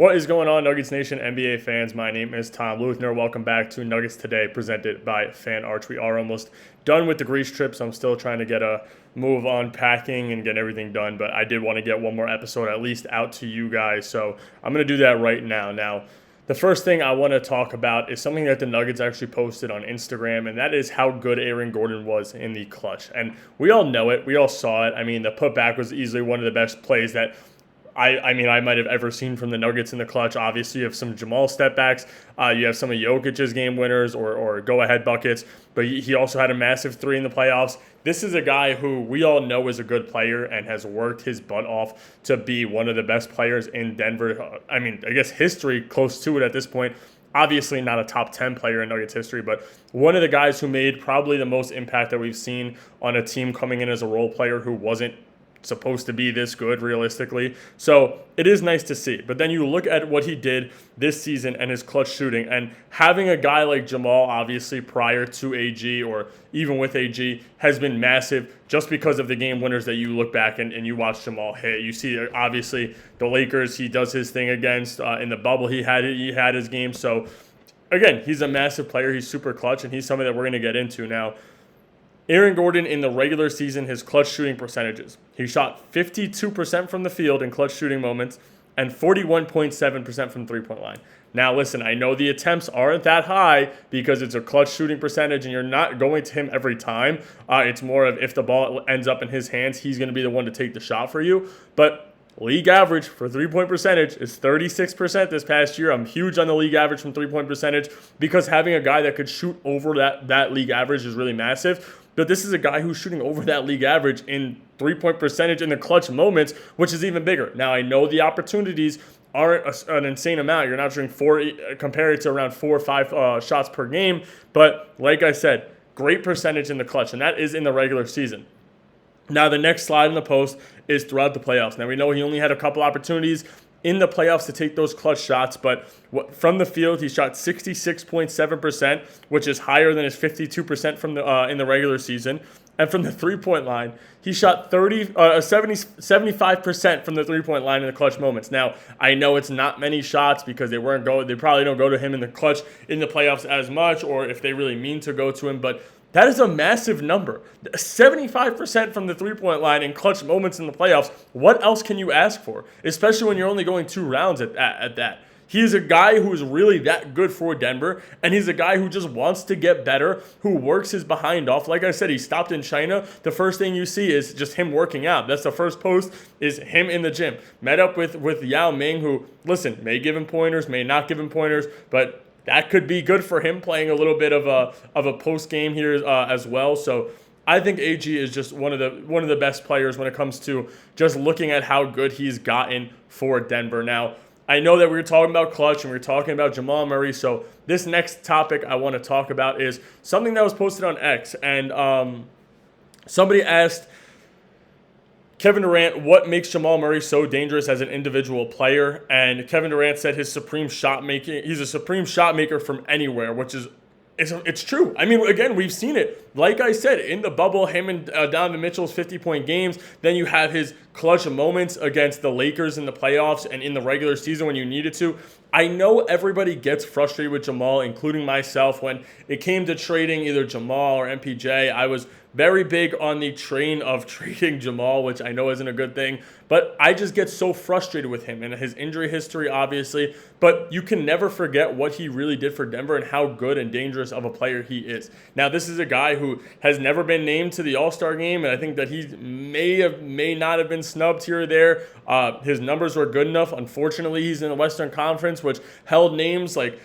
What is going on, Nuggets Nation NBA fans? My name is Tom Leuthner. Welcome back to Nuggets Today, presented by Fan Arch. We are almost done with the Greece trip, so I'm still trying to get a move on packing and get everything done, but I did want to get one more episode at least out to you guys, so I'm going to do that right now. Now, the first thing I want to talk about is something that the Nuggets actually posted on Instagram, and that is how good Aaron Gordon was in the clutch. And we all know it. We all saw it. I mean, the putback was easily one of the best plays that I might have ever seen from the Nuggets in the clutch. Obviously, you have some Jamal step backs. You have some of Jokic's game winners or go-ahead buckets. But he also had a massive three in the playoffs. This is a guy who we all know is a good player and has worked his butt off to be one of the best players in Denver. I guess history, close to it at this point. Obviously not a top 10 player in Nuggets history, but one of the guys who made probably the most impact that we've seen on a team coming in as a role player who wasn't supposed to be this good realistically. So it is nice to see. But then you look at what he did this season and his clutch shooting, and having a guy like Jamal, obviously prior to AG or even with AG, has been massive just because of the game winners that you look back and you watch Jamal hit. You see, obviously, the Lakers, he does his thing against. In the bubble, he had his game. So again, he's a massive player. He's super clutch, and he's something that we're going to get into now. Aaron Gordon in the regular season, his clutch shooting percentages. He shot 52% from the field in clutch shooting moments and 41.7% from three-point line. Now, listen, I know the attempts aren't that high because it's a clutch shooting percentage and you're not going to him every time. It's more of if the ball ends up in his hands, he's going to be the one to take the shot for you. But league average for three-point percentage is 36% this past year. I'm huge on the league average from three-point percentage because having a guy that could shoot over that league average is really massive. But this is a guy who's shooting over that league average in three-point percentage in the clutch moments, which is even bigger. Now, I know the opportunities aren't an insane amount. You're not shooting compared to around 4 or 5 shots per game. But like I said, great percentage in the clutch, and that is in the regular season. Now, the next slide in the post is throughout the playoffs. Now, we know he only had a couple opportunities in the playoffs to take those clutch shots, but from the field, he shot 66.7%, which is higher than his 52% from in the regular season. And from the three-point line, he shot 75% from the three-point line in the clutch moments. Now, I know it's not many shots because they probably don't go to him in the clutch in the playoffs as much, or if they really mean to go to him, but that is a massive number. 75% from the three-point line in clutch moments in the playoffs. What else can you ask for? Especially when you're only going 2 rounds at that. He is a guy who is really that good for Denver, and he's a guy who just wants to get better, who works his behind off. Like I said, he stopped in China. The first thing you see is just him working out. That's the first post, is him in the gym. Met up with Yao Ming, who, listen, may give him pointers, may not give him pointers, but that could be good for him, playing a little bit of a post game here as well. So I think AG is just one of the best players when it comes to just looking at how good he's gotten for Denver. Now, I know that we were talking about clutch and we were talking about Jamal Murray. So this next topic I want to talk about is something that was posted on X, and somebody asked Kevin Durant, what makes Jamal Murray so dangerous as an individual player? And Kevin Durant said he's a supreme shot maker from anywhere, which is it's true. I mean, again, we've seen it. Like I said, in the bubble, him and Donovan Mitchell's 50-point games. Then you have his clutch moments against the Lakers in the playoffs and in the regular season when you needed to. I know everybody gets frustrated with Jamal, including myself. When it came to trading either Jamal or MPJ, I was very big on the train of trading Jamal, which I know isn't a good thing. But I just get so frustrated with him and his injury history, obviously. But you can never forget what he really did for Denver and how good and dangerous of a player he is. Now, this is a guy who has never been named to the All-Star game, and I think that he may not have been snubbed here or there. His numbers were good enough. Unfortunately, he's in the Western Conference, which held names like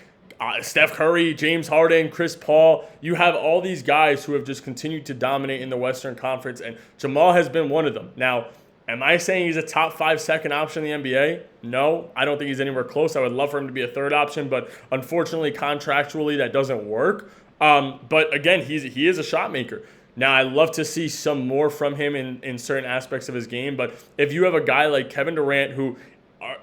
Steph Curry, James Harden, Chris Paul. You have all these guys who have just continued to dominate in the Western Conference, and Jamal has been one of them. Now, am I saying he's a top 5 second option in the NBA? No, I don't think he's anywhere close. I would love for him to be a third option, but unfortunately, contractually, that doesn't work. But again, he is a shot maker. Now, I love to see some more from him in certain aspects of his game, but if you have a guy like Kevin Durant, who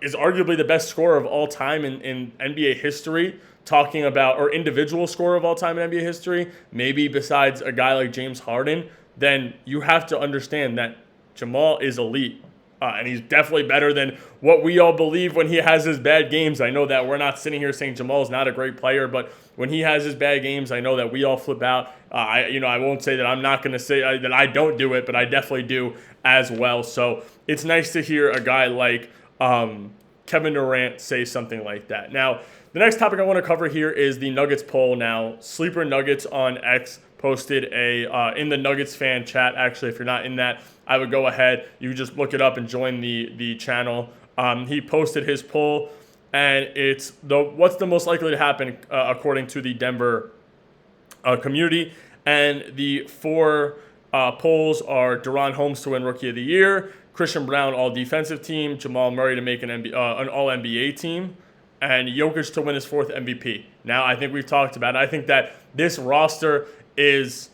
is arguably the best scorer of all time in NBA history, talking about, or individual scorer of all time in NBA history, maybe besides a guy like James Harden, then you have to understand that Jamal is elite. And he's definitely better than what we all believe when he has his bad games. I know that we're not sitting here saying Jamal's not a great player, but when he has his bad games, I know that we all flip out. I won't say that I'm not going to say that I don't do it, but I definitely do as well. So it's nice to hear a guy like Kevin Durant say something like that. Now, the next topic I want to cover here is the Nuggets poll. Now, Sleeper Nuggets on X posted in the Nuggets fan chat. Actually, if you're not in that, I would go ahead. You just look it up and join the channel. He posted his poll, and it's what's the most likely to happen according to the Denver community. And the four polls are Deron Holmes to win Rookie of the Year, Christian Brown All Defensive Team, Jamal Murray to make an All NBA team, and Jokic to win his 4th MVP. Now, I think we've talked about it. I think that this roster is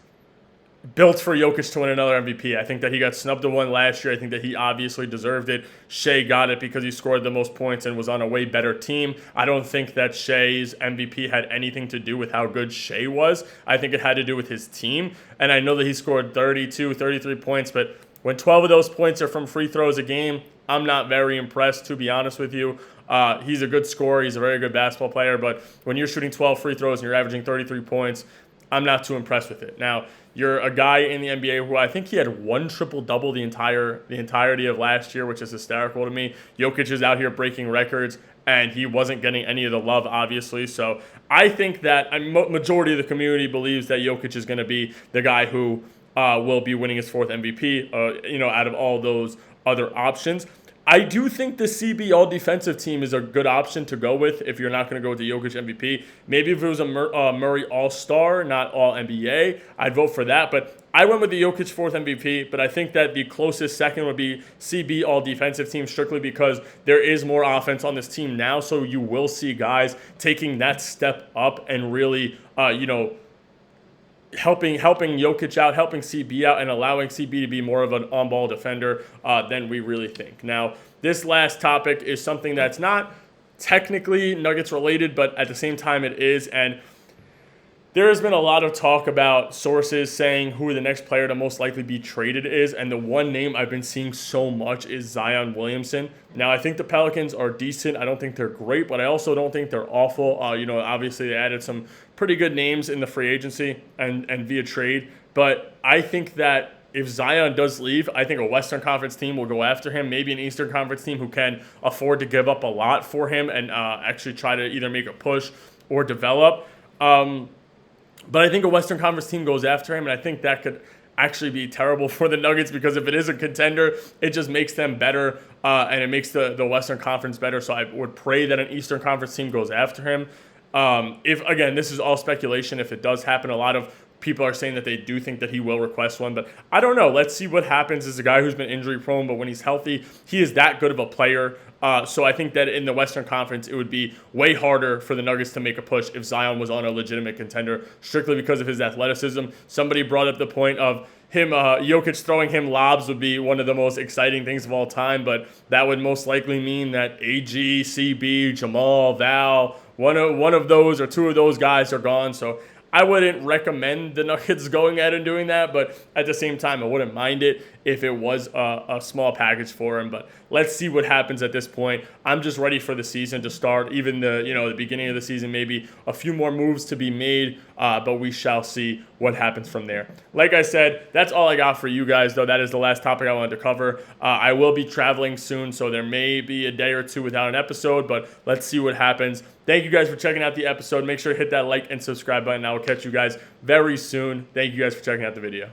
built for Jokic to win another MVP. I think that he got snubbed to one last year. I think that he obviously deserved it. Shea got it because he scored the most points and was on a way better team. I don't think that Shea's MVP had anything to do with how good Shea was. I think it had to do with his team. And I know that he scored 32, 33 points, but when 12 of those points are from free throws a game, I'm not very impressed, to be honest with you. He's a good scorer. He's a very good basketball player. But when you're shooting 12 free throws and you're averaging 33 points, I'm not too impressed with it. Now, you're a guy in the NBA who I think he had 1 triple-double the entirety of last year, which is hysterical to me. Jokic is out here breaking records, and he wasn't getting any of the love, obviously. So I think that a majority of the community believes that Jokic is going to be the guy who will be winning his 4th MVP, out of all those other options. I do think the CB all-defensive team is a good option to go with if you're not going to go with the Jokic MVP. Maybe if it was a Murray all-star, not all-NBA, I'd vote for that. But I went with the Jokic 4th MVP, but I think that the closest second would be CB all-defensive team strictly because there is more offense on this team now, so you will see guys taking that step up and really, helping Jokic out, helping CB out, and allowing CB to be more of an on-ball defender than we really think. Now, this last topic is something that's not technically Nuggets related, but at the same time it is. And there has been a lot of talk about sources saying who the next player to most likely be traded is, and the one name I've been seeing so much is Zion Williamson. Now, I think the Pelicans are decent. I don't think they're great, but I also don't think they're awful. Obviously they added some pretty good names in the free agency and via trade, but I think that if Zion does leave, I think a Western Conference team will go after him, maybe an Eastern Conference team who can afford to give up a lot for him and actually try to either make a push or develop. But I think a Western Conference team goes after him, and I think that could actually be terrible for the Nuggets because if it is a contender, it just makes them better, and it makes the Western Conference better. So I would pray that an Eastern Conference team goes after him. If, again, this is all speculation. If it does happen, a lot of people are saying that they do think that he will request one, but I don't know. Let's see what happens. He's a guy who's been injury prone, but when he's healthy, he is that good of a player. So I think that in the Western Conference, it would be way harder for the Nuggets to make a push if Zion was on a legitimate contender, strictly because of his athleticism. Somebody brought up the point of him, Jokic throwing him lobs would be one of the most exciting things of all time, but that would most likely mean that AG, CB, Jamal, Val, one of those or two of those guys are gone. So I wouldn't recommend the Nuggets going out and doing that, but at the same time, I wouldn't mind it if it was a small package for him. But let's see what happens at this point. I'm just ready for the season to start. Even the beginning of the season, maybe a few more moves to be made, but we shall see what happens from there. Like I said, that's all I got for you guys, though. That is the last topic I wanted to cover. I will be traveling soon, so there may be a day or two without an episode, but let's see what happens. Thank you guys for checking out the episode. Make sure to hit that like and subscribe button. I will catch you guys very soon. Thank you guys for checking out the video.